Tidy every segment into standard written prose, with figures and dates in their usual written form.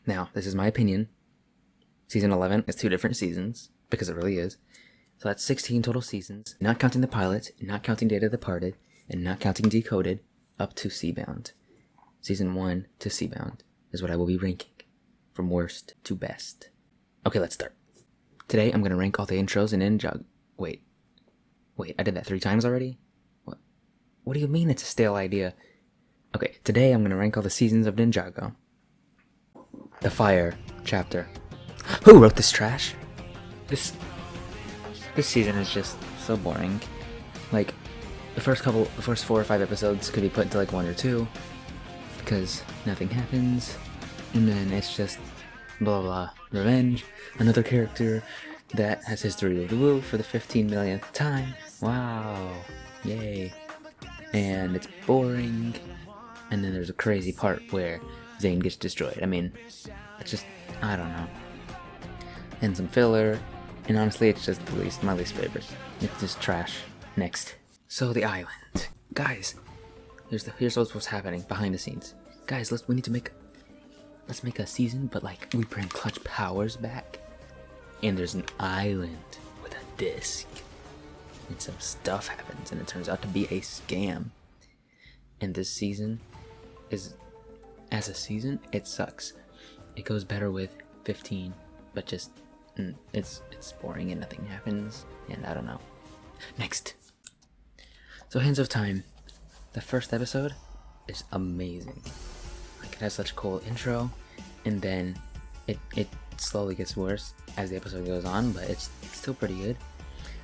Now, this is my opinion. Season 11 is 2 different seasons, because it really is. So that's 16 total seasons, not counting the pilot, not counting Data Departed, and not counting Decoded, up to Seabound. Season 1 to Seabound is what I will be ranking, from worst to best. Okay, let's start. Today, I'm going to rank all the intros in Ninjago. Wait, I did that 3 times already? What do you mean it's a stale idea? Okay, today I'm going to rank all the seasons of Ninjago. The Fire Chapter. Who wrote this trash? This season is just so boring. Like, the first 4 or 5 episodes could be put into like 1 or 2, because nothing happens, and then it's just blah blah, revenge, another character that has history with the Woo for the 15 millionth time. Wow, yay. And it's boring, and then there's a crazy part where Zane gets destroyed. I mean, it's just, I don't know. And some filler, and honestly, it's just my least favorite. It's just trash. Next. So, the island. Guys, here's what's happening behind the scenes. Guys, we need to make a season, but like, we bring Clutch Powers back, and there's an island with a disc. And some stuff happens, and it turns out to be a scam. And this season as a season, it sucks. It goes better with 15, but just, it's boring and nothing happens, and I don't know. Next. So, Hands of Time. The first episode is amazing. Like, it has such a cool intro, and then it slowly gets worse as the episode goes on, but it's still pretty good.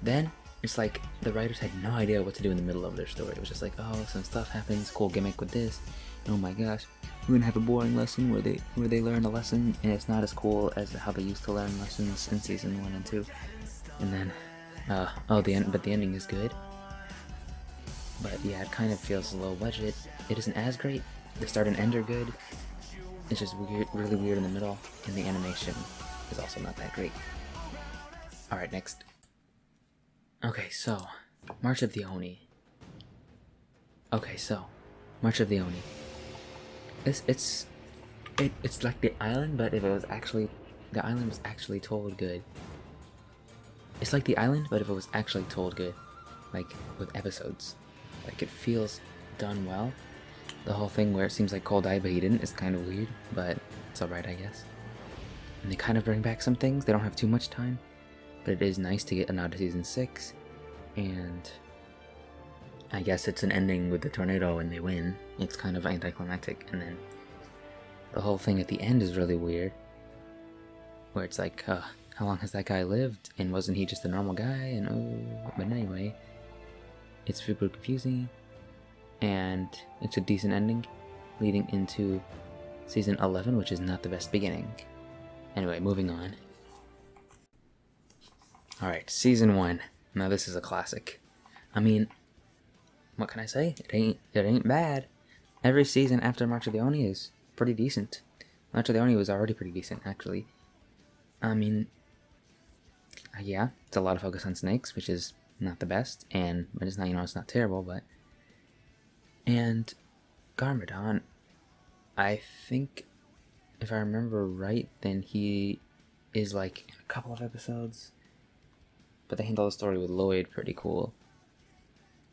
Then, it's like the writers had no idea what to do in the middle of their story. It was just like, oh, some stuff happens, cool gimmick with this. Oh my gosh, we're gonna have a boring lesson where they learn a lesson, and it's not as cool as how they used to learn lessons in season 1 and 2. And then, but the ending is good. But yeah, it kind of feels low budget. It isn't as great. The start and end are good. It's just weird, really weird in the middle, and the animation is also not that great. Alright, next. Okay, so, March of the Oni. March of the Oni. It's like the island, but if it was actually, the island was actually told good. It's like the island, but if it was actually told good, like with episodes. Like, it feels done well. The whole thing where it seems like Cole died but he didn't is kind of weird, but it's alright, I guess. And they kind of bring back some things. They don't have too much time, but it is nice to get a nod to season 6. And I guess it's an ending with the tornado and they win. It's kind of anticlimactic, and then the whole thing at the end is really weird, where it's like, how long has that guy lived, and wasn't he just a normal guy, and but anyway, it's super confusing, and it's a decent ending leading into season 11, which is not the best beginning. Anyway, moving on. Alright, season 1. Now this is a classic. I mean, what can I say? It ain't bad. Every season after March of the Oni is pretty decent. March of the Oni was already pretty decent, actually. I mean, yeah, it's a lot of focus on snakes, which is not the best, but it's not, it's not terrible, but... And Garmadon, I think, if I remember right, then he is like in a couple of episodes, but they handle the story with Lloyd pretty cool.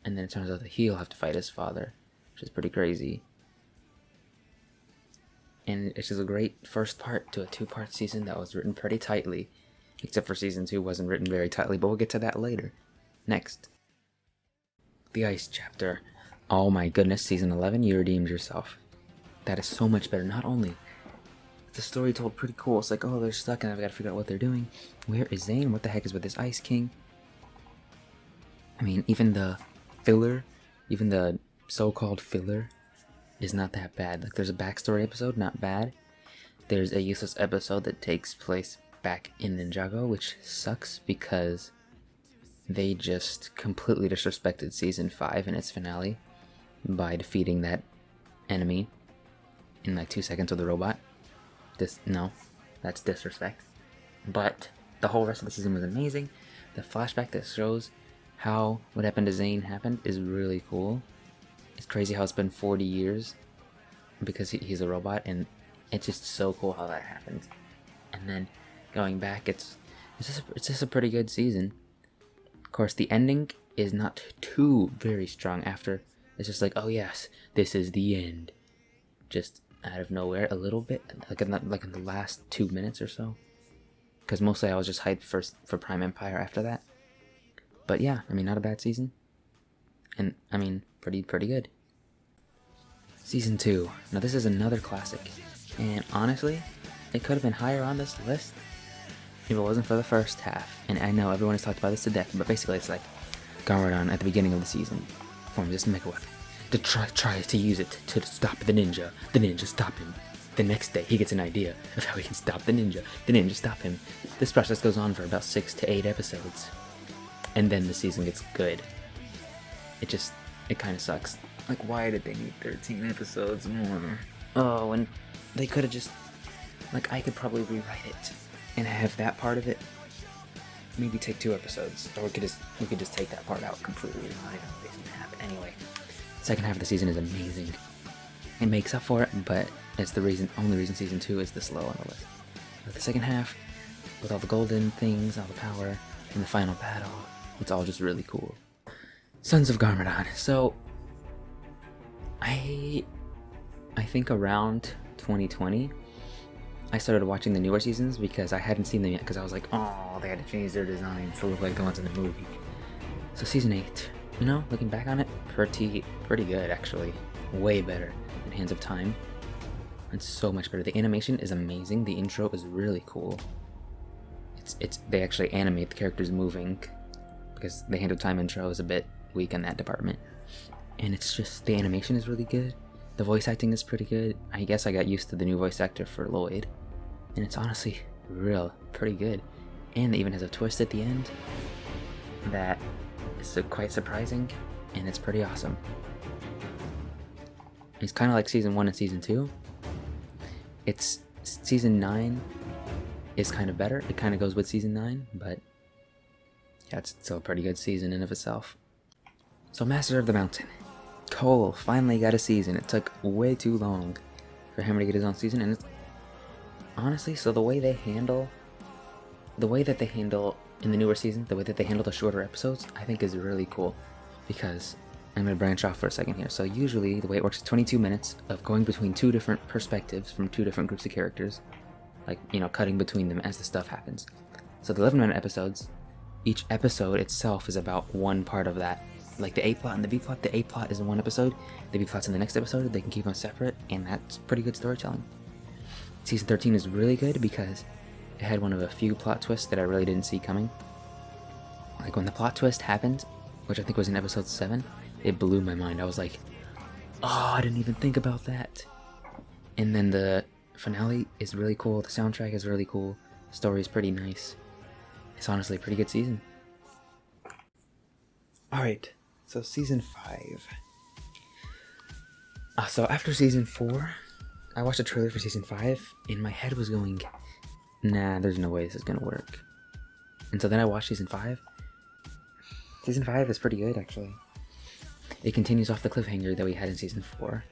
And then it turns out that he'll have to fight his father, which is pretty crazy. And it's just a great first part to a 2-part season that was written pretty tightly, except for season 2 wasn't written very tightly, but we'll get to that later. Next. The Ice Chapter. Oh my goodness, season 11, you redeemed yourself. That is so much better. Not only is the story told pretty cool, it's like, oh, they're stuck and I've got to figure out what they're doing. Where is Zane? What the heck is with this Ice King? I mean, even the filler, even the so-called filler, is not that bad. Like, there's a backstory episode, not bad. There's a useless episode that takes place back in Ninjago, which sucks because they just completely disrespected season 5 in its finale by defeating that enemy in like 2 seconds with a robot. No, that's disrespect. But the whole rest of the season was amazing. The flashback that shows how what happened to Zane happened is really cool. It's crazy how it's been 40 years because he's a robot, and It's just so cool how that happened. And then going back, it's just a pretty good season. Of course, the ending is not too very strong after. It's just like, oh yes, this is the end. Just out of nowhere, a little bit, like in the last 2 minutes or so. Because mostly I was just hyped for Prime Empire after that. But yeah, I mean, not a bad season. And, I mean, pretty good. Season 2. Now this is another classic. And honestly, it could have been higher on this list if it wasn't for the first half. And I know everyone has talked about this to death, but basically it's like Garmadon at the beginning of the season forms this mega weapon. To tries to use it to stop the ninja. The ninja stop him. The next day he gets an idea of how he can stop the ninja. The ninja stop him. This process goes on for about 6 to 8 episodes. And then the season gets good. It kind of sucks. Like, why did they need 13 episodes more? Oh, and they could have just, like, I could probably rewrite it and have that part of it maybe take 2 episodes, or we could just take that part out completely. Not even wasting half. Anyway, the second half of the season is amazing. It makes up for it, but it's the only reason season 2 is this low on the list. But the second half, with all the golden things, all the power, and the final battle, it's all just really cool. Sons of Garmadon. So, I think around 2020, I started watching the newer seasons because I hadn't seen them yet, because I was like, oh, they had to change their designs to look like the ones in the movie. So season 8, you know, looking back on it, pretty good actually. Way better than Hands of Time. It's so much better. The animation is amazing. The intro is really cool. They actually animate the characters moving, because the Hand of Time intro is a bit weak in that department. And it's just, the animation is really good. The voice acting is pretty good. I guess I got used to the new voice actor for Lloyd. And it's honestly pretty good. And it even has a twist at the end that is quite surprising, and it's pretty awesome. It's kind of like season 1 and season 2. It's season 9 is kind of better. It kind of goes with season 9, but yeah, it's still a pretty good season in of itself. So Master of the Mountain. Cole finally got a season. It took way too long for him to get his own season, and it's honestly, so the way that they handle in the newer seasons, the way that they handle the shorter episodes, I think is really cool. Because I'm going to branch off for a second here. So usually the way it works is 22 minutes of going between 2 different perspectives from 2 different groups of characters. Like, you know, cutting between them as the stuff happens. So the 11-minute episodes, each episode itself is about one part of that. Like the A plot and the B plot. The A plot is in one episode, the B plot's in the next episode. They can keep them separate, and that's pretty good storytelling. Season 13 is really good because it had one of a few plot twists that I really didn't see coming. Like when the plot twist happened, which I think was in episode 7, it blew my mind. I was like, oh, I didn't even think about that. And then the finale is really cool. The soundtrack is really cool. The story is pretty nice. It's honestly a pretty good season. Alright, so season 5. So after season 4, I watched a trailer for season 5, and my head was going, nah, there's no way this is gonna work. And so then I watched season 5. Season 5 is pretty good, actually. It continues off the cliffhanger that we had in season 4.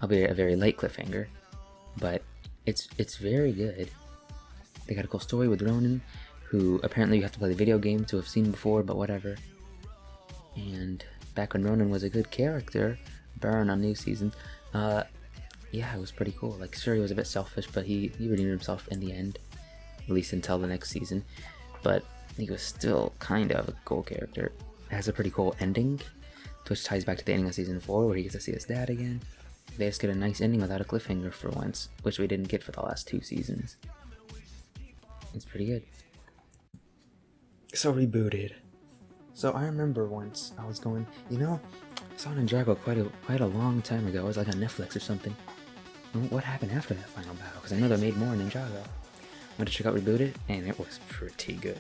Albeit a very late cliffhanger, but it's very good. They got a cool story with Ronan, who apparently you have to play the video game to have seen before, but whatever. And back when Ronan was a good character, Burn on new season, yeah, it was pretty cool. Like, sure, he was a bit selfish, but he redeemed himself in the end, at least until the next season. But he was still kind of a cool character. It has a pretty cool ending, which ties back to the ending of season 4, where he gets to see his dad again. They just get a nice ending without a cliffhanger for once, which we didn't get for the last 2 seasons. It's pretty good. So Rebooted. So I remember once I was going, you know, I saw Ninjago quite a long time ago. It was like on Netflix or something. What happened after that final battle? Because I know they made more Ninjago. Went to check out Rebooted, and it was pretty good.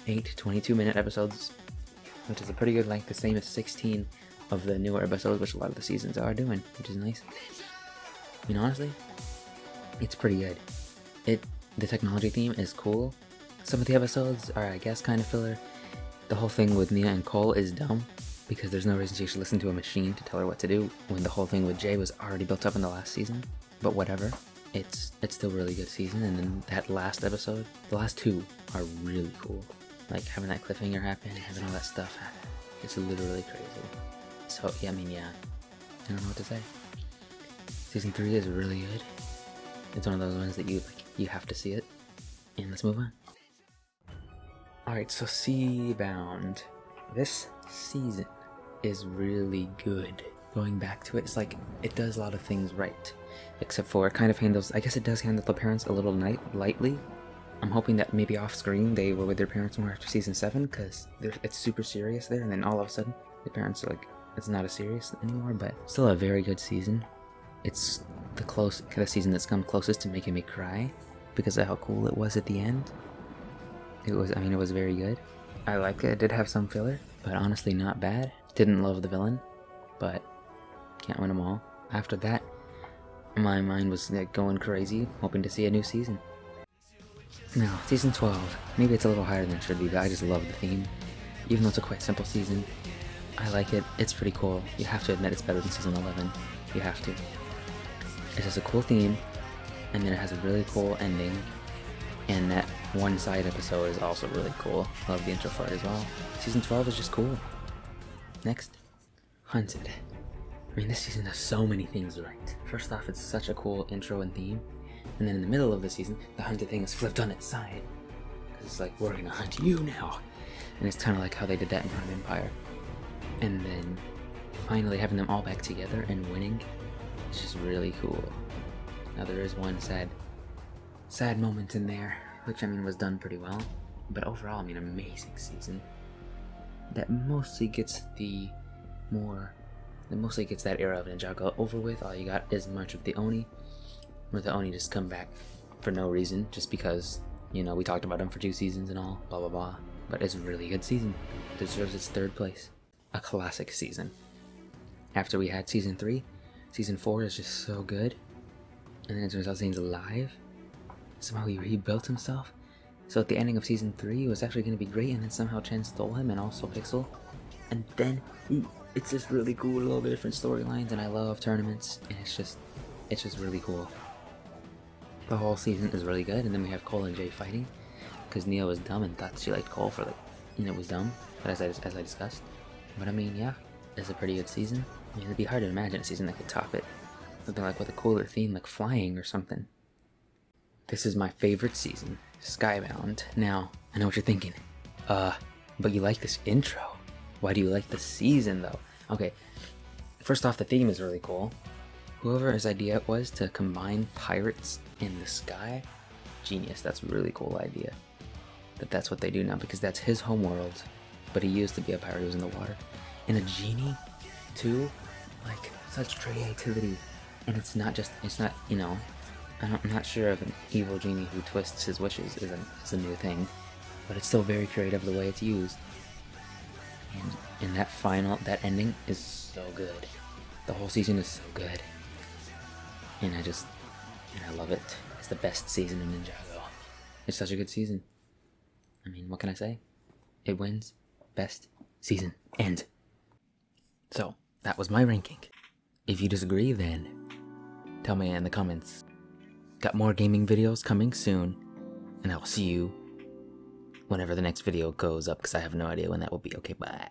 8 22-minute episodes, which is a pretty good length, the same as 16 of the newer episodes, which a lot of the seasons are doing, which is nice. I mean, honestly, it's pretty good. The technology theme is cool. Some of the episodes are, I guess, kind of filler. The whole thing with Nia and Cole is dumb, because there's no reason she should listen to a machine to tell her what to do, when the whole thing with Jay was already built up in the last season. But whatever. it's still a really good season. And then that last episode, the last two are really cool. Like having that cliffhanger happen, having all that stuff happen. It's literally crazy. So yeah, I mean, yeah, I don't know what to say. Season 3 is really good. It's one of those ones that you have to see it. And let's move on. Alright, so Seabound. This season is really good. Going back to it, it's like, it does a lot of things right. Except for it kind of handles, I guess it does handle the parents a little lightly. I'm hoping that maybe off screen they were with their parents more after season 7, because it's super serious there, and then all of a sudden the parents are like, it's not as serious anymore, but still a very good season. It's the season that's come closest to making me cry because of how cool it was at the end. It was very good. I liked it. It did have some filler, but honestly not bad. Didn't love the villain, but can't win them all. After that, my mind was going crazy, hoping to see a new season. Now, season 12, maybe it's a little higher than it should be, but I just love the theme. Even though it's a quite simple season, I like it. It's pretty cool. You have to admit it's better than season 11. You have to. It has a cool theme, and then it has a really cool ending, and that one side episode is also really cool. Love the intro for it as well. Season 12 is just cool. Next, Hunted. I mean, this season does so many things right. First off, it's such a cool intro and theme, and then in the middle of the season, the Hunted thing is flipped on its side. Because it's like, we're gonna hunt you now. And it's kind of like how they did that in Prime Empire. And then finally having them all back together and winning, it's just really cool. Now there is one sad moment in there, which I mean was done pretty well, but overall, I mean, amazing season. That mostly gets that era of Ninjago over with. All you got is March of the Oni, where the Oni just come back for no reason, just because, you know, we talked about them for 2 seasons and all, blah blah blah. But it's a really good season. Deserves its 3rd place. A classic season. After we had season 3, season 4 is just so good. And then it turns out Zane's alive. Somehow he rebuilt himself. So at the ending of season 3 it was actually going to be great, and then somehow Chen stole him and also Pixel. And then it's just really cool, all the different storylines, and I love tournaments, and it's just really cool. The whole season is really good, and then we have Cole and Jay fighting, because Neo was dumb and thought she liked Cole for it was dumb, but as I discussed. But I mean, yeah, it's a pretty good season. I mean, it'd be hard to imagine a season that could top it. Something like with a cooler theme, like flying or something. This is my favorite season, Skybound. Now, I know what you're thinking. But you like this intro. Why do you like the season, though? Okay, first off, the theme is really cool. Whoever's idea it was to combine pirates in the sky, genius. That's a really cool idea. That's what they do now, because that's his homeworld. But he used to be a pirate who was in the water. And a genie, too? Like, such creativity. And it's not, you know, I'm not sure if an evil genie who twists his wishes is a new thing. But it's still very creative the way it's used. And that ending is so good. The whole season is so good. And I love it. It's the best season in Ninjago. It's such a good season. I mean, what can I say? It wins best season. End. So, that was my ranking. If you disagree, then tell me in the comments. Got more gaming videos coming soon, and I will see you whenever the next video goes up, because I have no idea when that will be. Okay, bye.